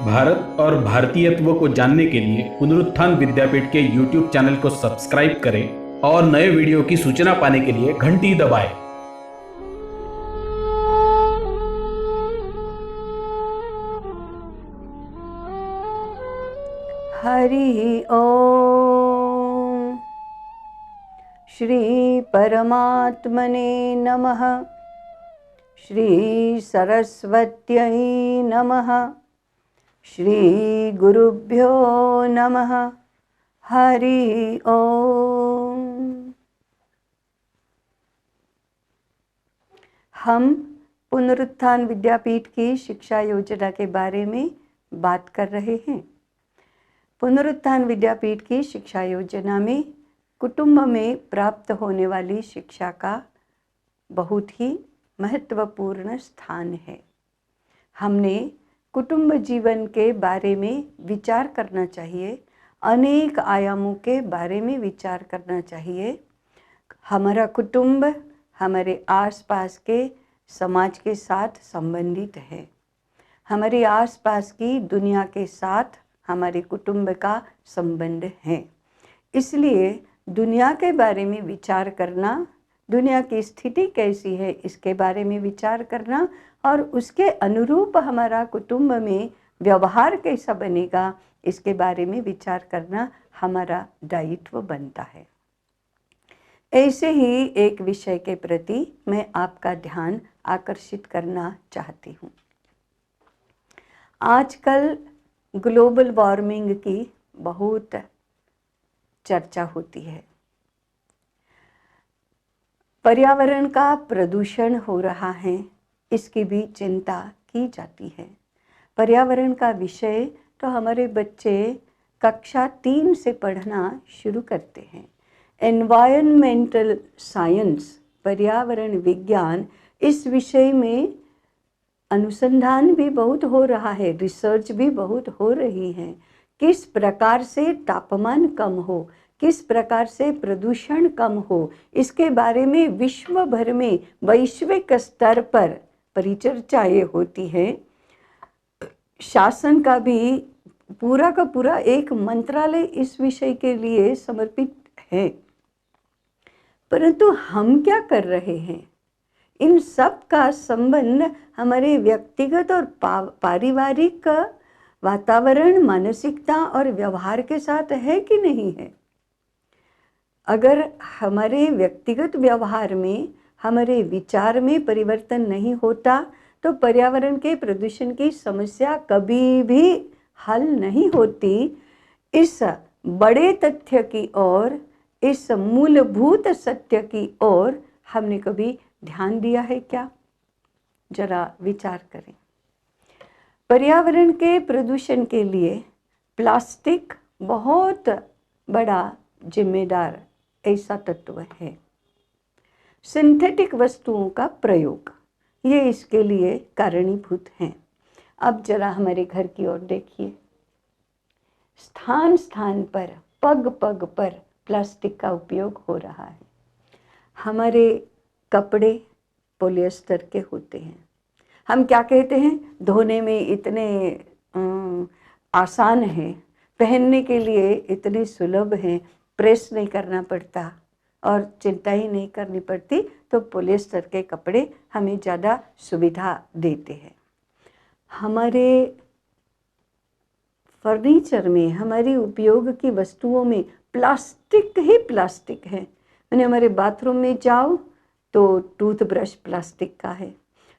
भारत और भारतीयत्व को जानने के लिए पुनरुत्थान विद्यापीठ के YouTube चैनल को सब्सक्राइब करें और नए वीडियो की सूचना पाने के लिए घंटी दबाएं। हरि ओम। श्री परमात्मने नमः। श्री सरस्वत्यै नमः। श्री गुरुभ्यो नमः। हरि ओम। हम पुनरुत्थान विद्यापीठ की शिक्षा योजना के बारे में बात कर रहे हैं। पुनरुत्थान विद्यापीठ की शिक्षा योजना में कुटुंब में प्राप्त होने वाली शिक्षा का बहुत ही महत्वपूर्ण स्थान है। हमने कुटुंब जीवन के बारे में विचार करना चाहिए, अनेक आयामों के बारे में विचार करना चाहिए। हमारा कुटुंब हमारे आसपास के समाज के साथ संबंधित है। हमारे आसपास की दुनिया के साथ हमारे कुटुंब का संबंध है। इसलिए दुनिया के बारे में विचार करना, दुनिया की स्थिति कैसी है इसके बारे में विचार करना और उसके अनुरूप हमारा कुटुंब में व्यवहार कैसा बनेगा इसके बारे में विचार करना हमारा दायित्व बनता है। ऐसे ही एक विषय के प्रति मैं आपका ध्यान आकर्षित करना चाहती हूँ। आजकल ग्लोबल वार्मिंग की बहुत चर्चा होती है। पर्यावरण का प्रदूषण हो रहा है, इसकी भी चिंता की जाती है। पर्यावरण का विषय तो हमारे बच्चे कक्षा 3 से पढ़ना शुरू करते हैं। एनवायरमेंटल साइंस, पर्यावरण विज्ञान, इस विषय में अनुसंधान भी बहुत हो रहा है, रिसर्च भी बहुत हो रही है। किस प्रकार से तापमान कम हो, किस प्रकार से प्रदूषण कम हो, इसके बारे में विश्व भर में वैश्विक स्तर पर परिचर्चाएं होती हैं। शासन का भी पूरा का पूरा एक मंत्रालय इस विषय के लिए समर्पित है। परंतु हम क्या कर रहे हैं? इन सब का संबंध हमारे व्यक्तिगत और पारिवारिक वातावरण, मानसिकता और व्यवहार के साथ है कि नहीं है? अगर हमारे व्यक्तिगत व्यवहार में, हमारे विचार में परिवर्तन नहीं होता तो पर्यावरण के प्रदूषण की समस्या कभी भी हल नहीं होती। इस बड़े तथ्य की ओर, इस मूलभूत सत्य की ओर हमने कभी ध्यान दिया है क्या? जरा विचार करें। पर्यावरण के प्रदूषण के लिए प्लास्टिक बहुत बड़ा जिम्मेदार ऐसा तत्व है। सिंथेटिक वस्तुओं का प्रयोग, ये इसके लिए कारणीभूत हैं। अब जरा हमारे घर की ओर देखिए। स्थान स्थान पर, पग पग पर प्लास्टिक का उपयोग हो रहा है। हमारे कपड़े पॉलिएस्टर के होते हैं। हम क्या कहते हैं? धोने में इतने आसान है, पहनने के लिए इतने सुलभ हैं, प्रेस नहीं करना पड़ता और चिंता ही नहीं करनी पड़ती, तो पॉलिएस्टर के कपड़े हमें ज़्यादा सुविधा देते हैं। हमारे फर्नीचर में, हमारी उपयोग की वस्तुओं में प्लास्टिक ही प्लास्टिक है। मैंने हमारे बाथरूम में जाओ तो टूथब्रश प्लास्टिक का है,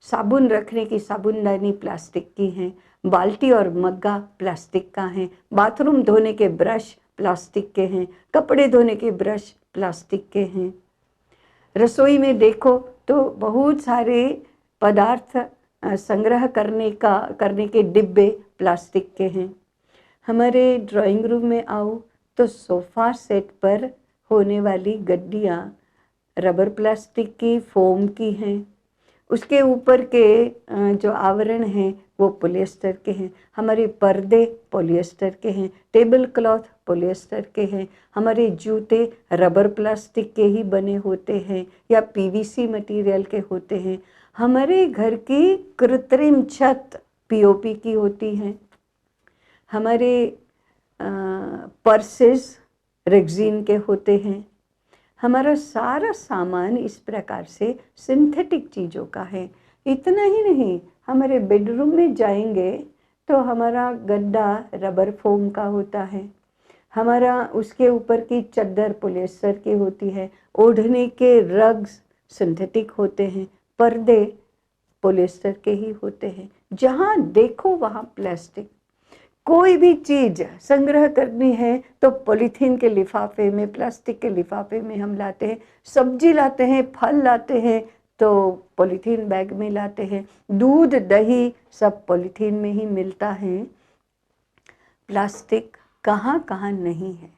साबुन रखने की साबुनदानी प्लास्टिक की है, बाल्टी और मग्गा प्लास्टिक का है, बाथरूम धोने के ब्रश प्लास्टिक के हैं, कपड़े धोने के ब्रश प्लास्टिक के हैं। रसोई में देखो तो बहुत सारे पदार्थ संग्रह करने के डिब्बे प्लास्टिक के हैं। हमारे ड्राइंग रूम में आओ तो सोफ़ा सेट पर होने वाली गद्दियाँ रबर प्लास्टिक की, फोम की हैं। उसके ऊपर के जो आवरण हैं वो पॉलिएस्टर के हैं। हमारे पर्दे पॉलिएस्टर के हैं, टेबल क्लॉथ पॉलिएस्टर के हैं, हमारे जूते रबर प्लास्टिक के ही बने होते हैं या पीवीसी मटेरियल के होते हैं। हमारे घर की कृत्रिम छत पीओपी की होती हैं। हमारे पर्सेस रेक्सिन के होते हैं। हमारा सारा सामान इस प्रकार से सिंथेटिक चीज़ों का है। इतना ही नहीं, हमारे बेडरूम में जाएंगे तो हमारा गद्दा रबर फोम का होता है, हमारा उसके ऊपर की चादर पॉलिएस्टर की होती है, ओढ़ने के रग्स सिंथेटिक होते हैं, पर्दे पॉलिएस्टर के ही होते हैं। जहाँ देखो वहाँ प्लास्टिक। कोई भी चीज़ संग्रह करनी है तो पॉलीथीन के लिफाफे में, प्लास्टिक के लिफाफे में हम लाते हैं। सब्जी लाते हैं, फल लाते हैं तो पॉलीथीन बैग में लाते हैं। दूध दही सब पॉलीथीन में ही मिलता है। प्लास्टिक कहाँ कहाँ नहीं है।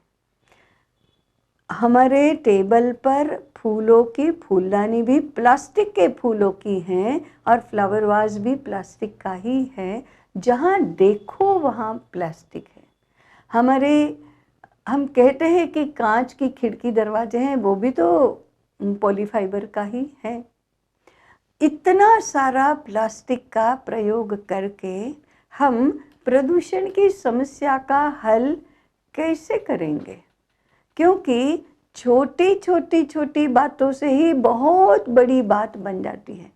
हमारे टेबल पर फूलों की फूलदानी भी प्लास्टिक के फूलों की हैं और फ्लावर वाज भी प्लास्टिक का ही है। जहाँ देखो वहाँ प्लास्टिक है। हम कहते हैं कि कांच की खिड़की दरवाजे हैं, वो भी तो पॉलीफाइबर का ही है। इतना सारा प्लास्टिक का प्रयोग करके हम प्रदूषण की समस्या का हल कैसे करेंगे? क्योंकि छोटी बातों से ही बहुत बड़ी बात बन जाती है।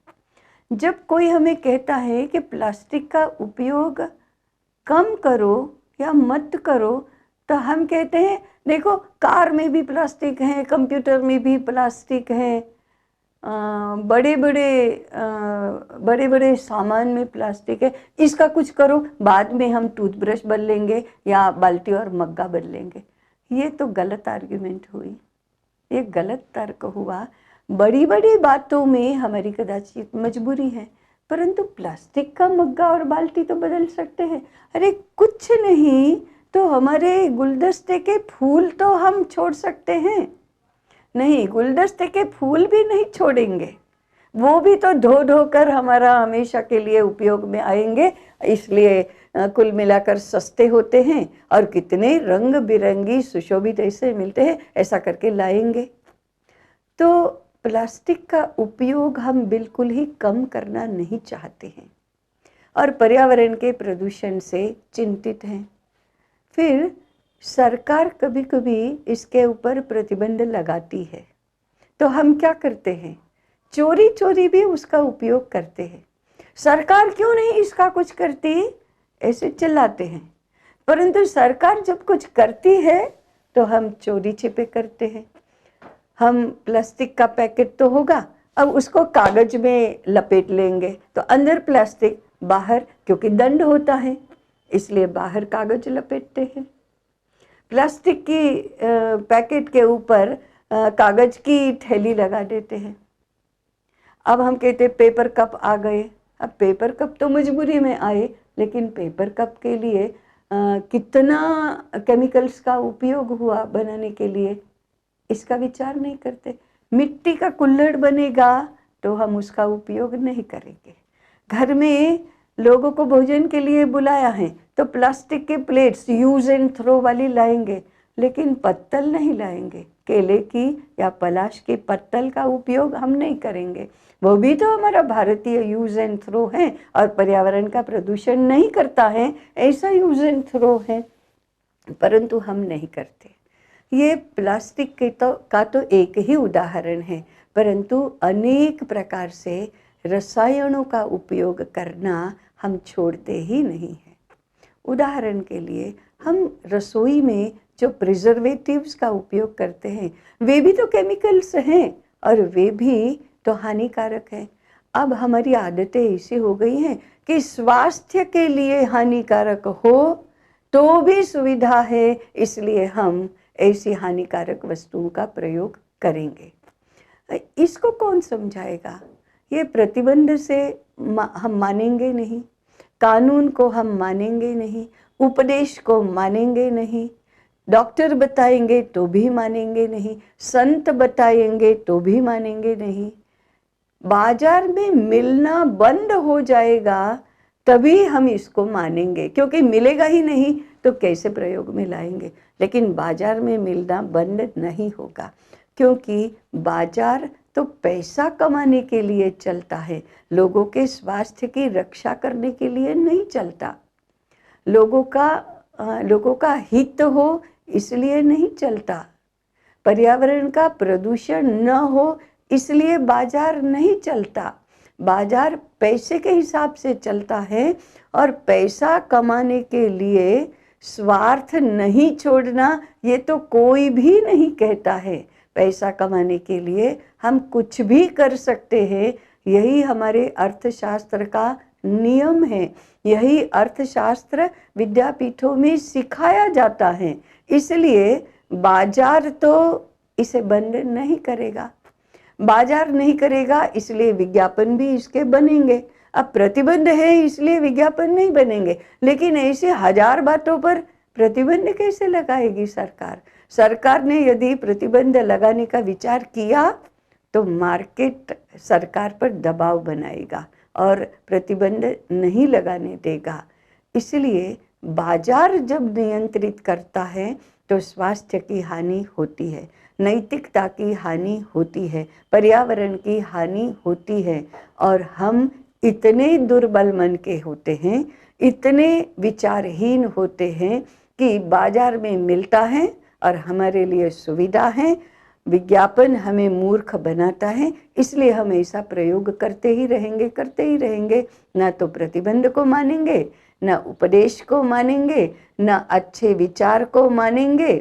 जब कोई हमें कहता है कि प्लास्टिक का उपयोग कम करो या मत करो, तो हम कहते हैं देखो कार में भी प्लास्टिक है, कंप्यूटर में भी प्लास्टिक है, बड़े बड़े सामान में प्लास्टिक है, इसका कुछ करो, बाद में हम टूथब्रश बदलेंगे या बाल्टी और मग्गा बदलेंगे। ये तो गलत आर्ग्यूमेंट हुई, ये गलत तर्क हुआ। बड़ी बड़ी बातों में हमारी कदाचित मजबूरी है, परंतु प्लास्टिक का मग्गा और बाल्टी तो बदल सकते हैं। अरे कुछ नहीं तो हमारे गुलदस्ते के फूल तो हम छोड़ सकते हैं। नहीं, गुलदस्ते के फूल भी नहीं छोड़ेंगे, वो भी तो धो धो कर हमारा हमेशा के लिए उपयोग में आएंगे। इसलिए कुल मिलाकर सस्ते होते हैं और कितने रंग बिरंगी सुशोभित ऐसे मिलते हैं, ऐसा करके लाएंगे। तो प्लास्टिक का उपयोग हम बिल्कुल ही कम करना नहीं चाहते हैं और पर्यावरण के प्रदूषण से चिंतित हैं। फिर सरकार कभी कभी इसके ऊपर प्रतिबंध लगाती है, तो हम क्या करते हैं? चोरी चोरी भी उसका उपयोग करते हैं। सरकार क्यों नहीं इसका कुछ करती, ऐसे चिल्लाते हैं। परंतु सरकार जब कुछ करती है तो हम चोरी छिपे करते हैं। हम प्लास्टिक का पैकेट तो होगा, अब उसको कागज में लपेट लेंगे तो अंदर प्लास्टिक, बाहर क्योंकि दंड होता है इसलिए बाहर कागज लपेटते हैं। प्लास्टिक की पैकेट के ऊपर कागज की थैली लगा देते हैं। अब हम कहते पेपर कप आ गए। अब पेपर कप तो मजबूरी में आए, लेकिन पेपर कप के लिए कितना केमिकल्स का उपयोग हुआ बनाने के लिए, इसका विचार नहीं करते। मिट्टी का कुल्हड़ बनेगा तो हम उसका उपयोग नहीं करेंगे। घर में लोगों को भोजन के लिए बुलाया है तो प्लास्टिक के प्लेट्स यूज एंड थ्रो वाली लाएंगे, लेकिन पत्तल नहीं लाएंगे। केले की या पलाश की पत्तल का उपयोग हम नहीं करेंगे। वो भी तो हमारा भारतीय यूज एंड थ्रो है और पर्यावरण का प्रदूषण नहीं करता है, ऐसा यूज एंड थ्रो है, परंतु हम नहीं करते। ये प्लास्टिक का तो एक ही उदाहरण है, परंतु अनेक प्रकार से रसायनों का उपयोग करना हम छोड़ते ही नहीं हैं। उदाहरण के लिए हम रसोई में जो प्रिजर्वेटिव्स का उपयोग करते हैं वे भी तो केमिकल्स हैं और वे भी तो हानिकारक हैं। अब हमारी आदतें ऐसी हो गई हैं कि स्वास्थ्य के लिए हानिकारक हो तो भी सुविधा है, इसलिए हम ऐसी हानिकारक वस्तुओं का प्रयोग करेंगे। इसको कौन समझाएगा? ये प्रतिबंध से हम मानेंगे नहीं, कानून को हम मानेंगे नहीं, उपदेश को मानेंगे नहीं, डॉक्टर बताएंगे तो भी मानेंगे नहीं, संत बताएंगे तो भी मानेंगे नहीं। बाजार में मिलना बंद हो जाएगा तभी हम इसको मानेंगे, क्योंकि मिलेगा ही नहीं तो कैसे प्रयोग में लाएंगे। लेकिन बाजार में मिलना बंद नहीं होगा, क्योंकि बाजार तो पैसा कमाने के लिए चलता है, लोगों के स्वास्थ्य की रक्षा करने के लिए नहीं चलता। लोगों का लोगों का हित हो इसलिए नहीं चलता, पर्यावरण का प्रदूषण न हो इसलिए बाजार नहीं चलता। बाजार पैसे के हिसाब से चलता है और पैसा कमाने के लिए स्वार्थ नहीं छोड़ना ये तो कोई भी नहीं कहता है। पैसा कमाने के लिए हम कुछ भी कर सकते हैं, यही हमारे अर्थशास्त्र का नियम है, यही अर्थशास्त्र विद्यापीठों में सिखाया जाता है। इसलिए बाजार तो इसे बंद नहीं करेगा, बाजार नहीं करेगा इसलिए विज्ञापन भी इसके बनेंगे। अब प्रतिबंध है इसलिए विज्ञापन नहीं बनेंगे, लेकिन ऐसे हजार बातों पर प्रतिबंध कैसे लगाएगी सरकार? सरकार ने यदि प्रतिबंध लगाने का विचार किया तो मार्केट सरकार पर दबाव बनाएगा और प्रतिबंध नहीं लगाने देगा। इसलिए बाजार जब नियंत्रित करता है तो स्वास्थ्य की हानि होती है, नैतिकता की हानि होती है, पर्यावरण की हानि होती है और हम इतने दुर्बल मन के होते हैं, इतने विचारहीन होते हैं कि बाजार में मिलता है और हमारे लिए सुविधा है, विज्ञापन हमें मूर्ख बनाता है, इसलिए हम ऐसा प्रयोग करते ही रहेंगे। ना तो प्रतिबंध को मानेंगे, न उपदेश को मानेंगे, न अच्छे विचार को मानेंगे,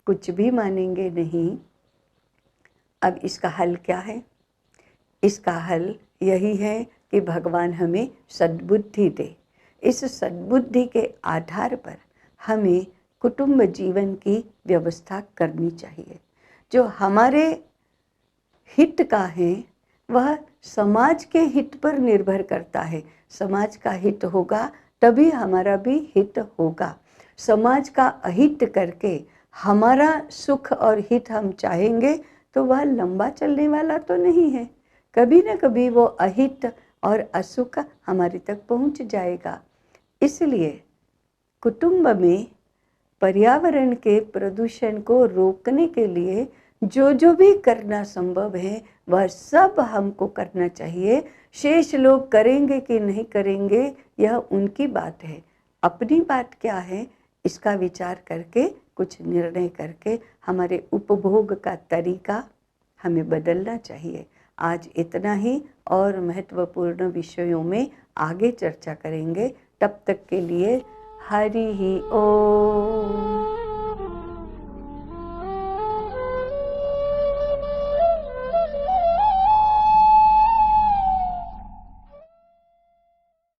कुछ भी मानेंगे नहीं। अब इसका हल क्या है? इसका हल यही है कि भगवान हमें सद्बुद्धि दे। इस सद्बुद्धि के आधार पर हमें कुटुंब जीवन की व्यवस्था करनी चाहिए। जो हमारे हित का है वह समाज के हित पर निर्भर करता है। समाज का हित होगा तभी हमारा भी हित होगा। समाज का अहित करके हमारा सुख और हित हम चाहेंगे तो वह लंबा चलने वाला तो नहीं है। कभी न कभी वो अहित और असुख हमारे तक पहुंच जाएगा। इसलिए कुटुंब में पर्यावरण के प्रदूषण को रोकने के लिए जो भी करना संभव है वह सब हमको करना चाहिए। शेष लोग करेंगे कि नहीं करेंगे यह उनकी बात है। अपनी बात क्या है इसका विचार करके कुछ निर्णय करके हमारे उपभोग का तरीका हमें बदलना चाहिए। आज इतना ही, और महत्वपूर्ण विषयों में आगे चर्चा करेंगे। तब तक के लिए हरि ही ओम।